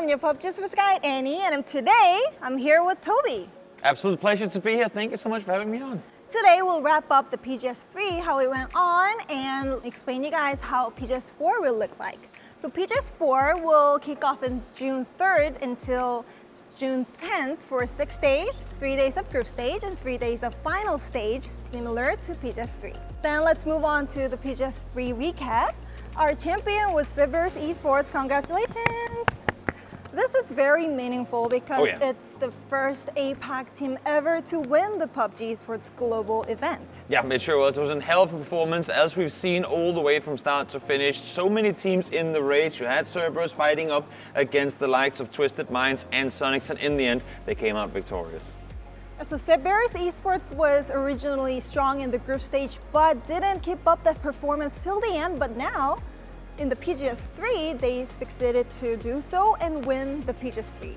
I'm your PUBG Sports Guide, Annie, and today I'm here with Toby. Absolute pleasure to be here. Thank you so much for having me on. Today we'll wrap up the PGS 3, how it went on, and explain you guys how PGS 4 will look like. So PGS 4 will kick off on June 3rd until June 10th for 6 days, 3 days of group stage and 3 days of final stage, similar to PGS 3. Then let's move on to the PGS 3 recap. Our champion was Sivers Esports. Congratulations! This is very meaningful because it's the first APAC team ever to win the PUBG Esports global event. Yeah, it sure was. It was a hell of a performance, as we've seen all the way from start to finish. So many teams in the race. You had Cerberus fighting up against the likes of Twisted Minds and Sonics, and in the end, they came out victorious. So Sivers Esports was originally strong in the group stage, but didn't keep up that performance till the end. But now, in the PGS 3, they succeeded to do so and win the PGS 3.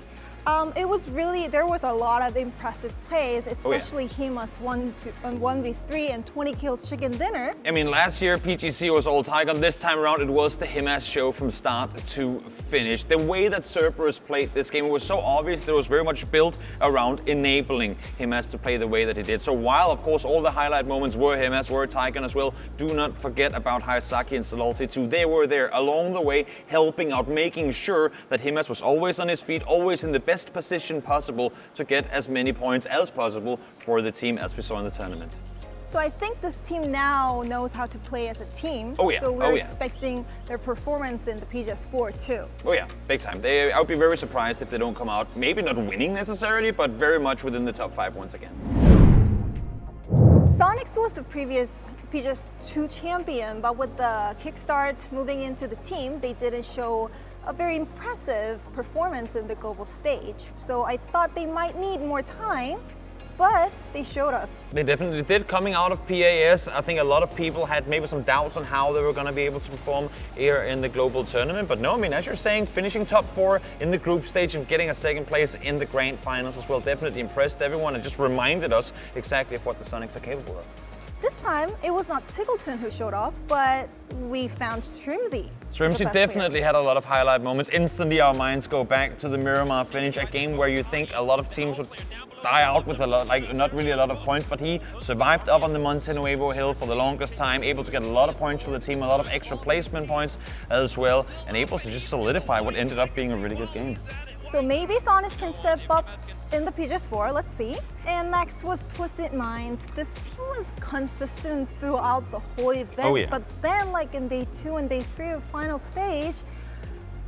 There was a lot of impressive plays, especially Hima's 1v3 and 20 kills chicken dinner. I mean, last year PGC was all Tiger. This time around it was the Himas show from start to finish. The way that Cerberus played this game, it was so obvious that it was very much built around enabling Himas to play the way that he did. So while, of course, all the highlight moments were Himas, were Tiger as well, do not forget about Hayasaki and Salalti too. They were there along the way, helping out, making sure that Himas was always on his feet, always in the best position possible to get as many points as possible for the team, as we saw in the tournament. So I think this team now knows how to play as a team. Oh yeah. So we're expecting their performance in the PGS 4 too. Oh yeah, big time. I would be very surprised if they don't come out, maybe not winning necessarily, but very much within the top 5 once again. Sonics was the previous PGS 2 champion, but with the kickstart moving into the team, they didn't show a very impressive performance in the global stage. So I thought they might need more time, but they showed us. They definitely did. Coming out of PAS, I think a lot of people had maybe some doubts on how they were going to be able to perform here in the global tournament. But no, I mean, as you're saying, finishing top 4 in the group stage and getting a second place in the grand finals as well definitely impressed everyone and just reminded us exactly of what the Sonics are capable of. This time, it was not Tickleton who showed off, but we found Shrimzy. Shrimzy definitely had a lot of highlight moments. Instantly, our minds go back to the Miramar finish, a game where you think a lot of teams would die out with a lot, not really a lot of points, but he survived up on the Monte Nuevo hill for the longest time, able to get a lot of points for the team, a lot of extra placement points as well, and able to just solidify what ended up being a really good game. So maybe Sonics can step up in the PGS 4, let's see. And next was Twisted Minds. This team was consistent throughout the whole event, but then like in day 2 and day 3 of final stage,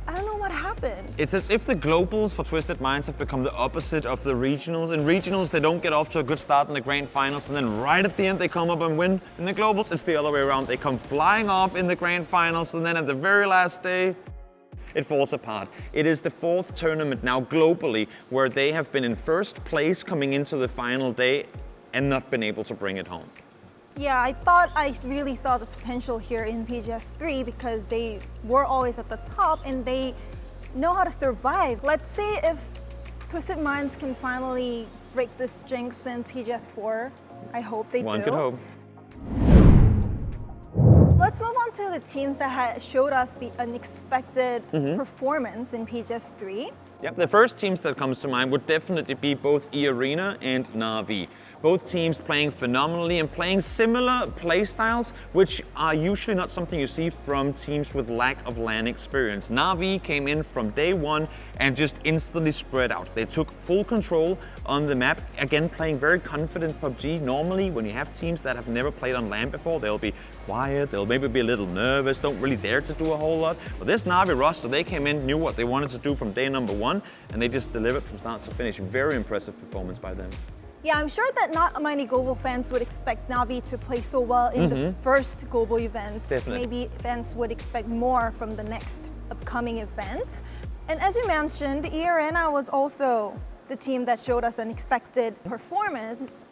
I don't know what happened. It's as if the globals for Twisted Minds have become the opposite of the regionals. In regionals, they don't get off to a good start in the grand finals, and then right at the end, they come up and win. In the globals, it's the other way around. They come flying off in the grand finals, and then at the very last day, it falls apart. It is the 4th tournament now globally where they have been in first place coming into the final day and not been able to bring it home. Yeah, I thought I really saw the potential here in PGS 3 because they were always at the top and they know how to survive. Let's see if Twisted Minds can finally break this jinx in PGS 4. I hope they do. One could hope. Let's move on to the teams that had showed us the unexpected performance in PGS 3. Yep, the first teams that comes to mind would definitely be both eArena and Na'Vi. Both teams playing phenomenally and playing similar play styles, which are usually not something you see from teams with lack of LAN experience. Na'Vi came in from day 1 and just instantly spread out. They took full control on the map, again playing very confident PUBG. Normally, when you have teams that have never played on LAN before, they'll be quiet, they'll maybe be a little nervous, don't really dare to do a whole lot. But this Na'Vi roster, they came in, knew what they wanted to do from day number 1, and they just delivered from start to finish. Very impressive performance by them. Yeah, I'm sure that not many global fans would expect Na'Vi to play so well in the first global event. Definitely. Maybe fans would expect more from the next upcoming event. And as you mentioned, eArena was also the team that showed us an expected performance,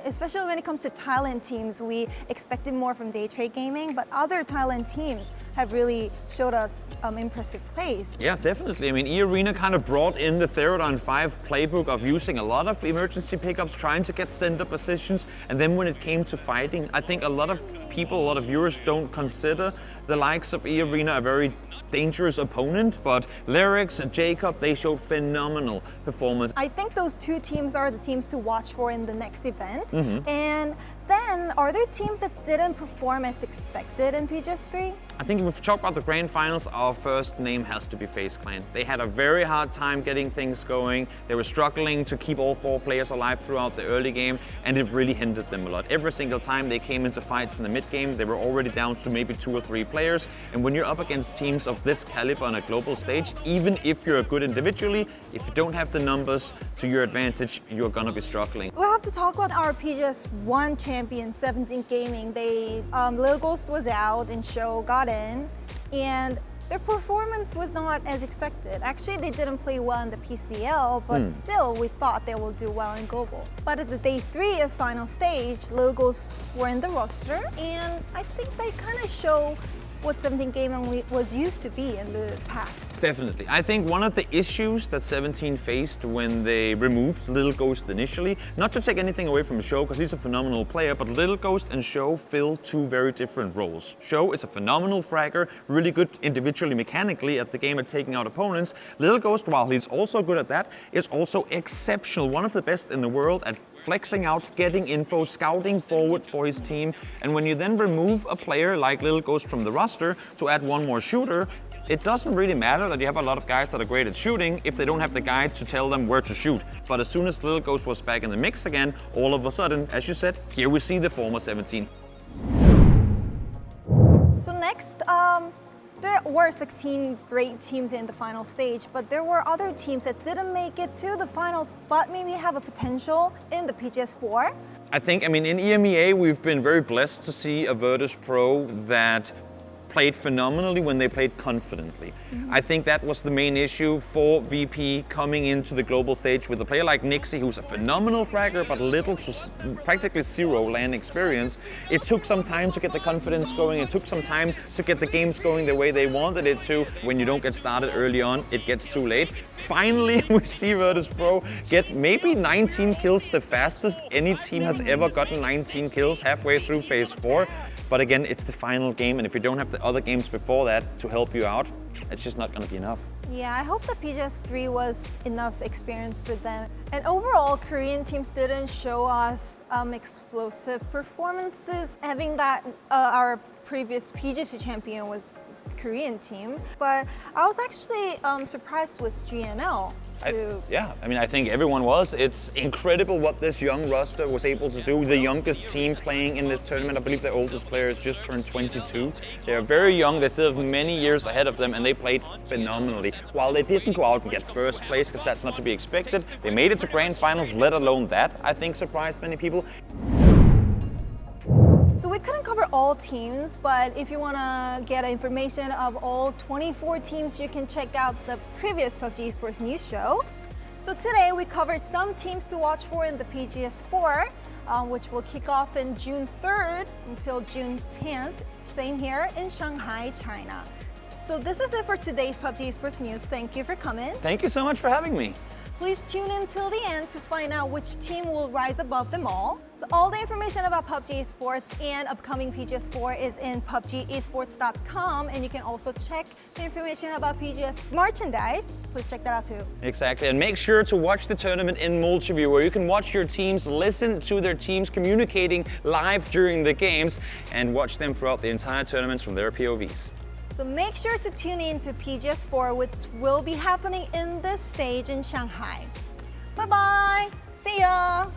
especially when it comes to Thailand teams. We expected more from Day Trade Gaming, but other Thailand teams have really showed us impressive plays. Yeah, definitely. I mean, eArena kind of brought in the Therodon 5 playbook of using a lot of emergency pickups, trying to get center positions, and then when it came to fighting, I think a lot of people, a lot of viewers don't consider the likes of eArena a very dangerous opponent, but Lyrics and Jacob, they showed phenomenal performance. I think those two teams are the teams to watch for in the next event. And then, are there teams that didn't perform as expected in PGS3? I think if we talk about the grand finals, our first name has to be FaZe Clan. They had a very hard time getting things going. They were struggling to keep all 4 players alive throughout the early game, and it really hindered them a lot. Every single time they came into fights in the mid game, they were already down to maybe 2 or 3 players. And when you're up against teams of this caliber on a global stage, even if you're good individually, if you don't have the numbers to your advantage, you're gonna be struggling. We'll have to talk about our PGS1 champion, 17 Gaming. They, Lil Ghost was out and Show got in, and their performance was not as expected. Actually, they didn't play well in the PCL, but still, we thought they will do well in Global. But at the day 3 of final stage, Lil Ghost were in the roster, and I think they kind of show what 17 Gaming was used to be in the past. Definitely. I think one of the issues that 17 faced when they removed Little Ghost initially, not to take anything away from Show because he's a phenomenal player, but Little Ghost and Show fill 2 very different roles. Show is a phenomenal fragger, really good individually mechanically at the game at taking out opponents. Little Ghost, while he's also good at that, is also exceptional, one of the best in the world at flexing out, getting info, scouting forward for his team. And when you then remove a player like Little Ghost from the roster to add 1 more shooter, it doesn't really matter that you have a lot of guys that are great at shooting if they don't have the guy to tell them where to shoot. But as soon as Little Ghost was back in the mix again, all of a sudden, as you said, here we see the former 17. So next, there were 16 great teams in the final stage, but there were other teams that didn't make it to the finals, but maybe have a potential in the PGS4. I think, in EMEA, we've been very blessed to see a Virtus Pro that played phenomenally when they played confidently. I think that was the main issue for VP coming into the global stage with a player like Nixie, who's a phenomenal fragger, but little to practically 0 LAN experience. It took some time to get the confidence going. It took some time to get the games going the way they wanted it to. When you don't get started early on, it gets too late. Finally, we see Virtus Pro get maybe 19 kills, the fastest any team has ever gotten 19 kills halfway through phase 4. But again, it's the final game, and if you don't have the other games before that to help you out, it's just not going to be enough. Yeah, I hope the PGS3 was enough experience for them. And overall, Korean teams didn't show us explosive performances. Having that, our previous PGC champion was Korean team, but I was actually surprised with GNL. I think everyone was. It's incredible what this young roster was able to do. The youngest team playing in this tournament, I believe the oldest player has just turned 22. They're very young, they still have many years ahead of them, and they played phenomenally. While they didn't go out and get first place, because that's not to be expected, they made it to grand finals, let alone that, I think surprised many people. So we couldn't cover all teams, but if you want to get information of all 24 teams, you can check out the previous PUBG Esports News Show. So today we covered some teams to watch for in the PGS4, which will kick off in June 3rd until June 10th, same here in Shanghai, China. So this is it for today's PUBG Esports News. Thank you for coming. Thank you so much for having me. Please tune in till the end to find out which team will rise above them all. So all the information about PUBG Esports and upcoming PGS4 is in PUBGesports.com, and you can also check the information about PGS merchandise. Please check that out too. Exactly, and make sure to watch the tournament in multi-view, where you can watch your teams, listen to their teams communicating live during the games, and watch them throughout the entire tournament from their POVs. So make sure to tune in to PGS4, which will be happening in this stage in Shanghai. Bye-bye. See ya.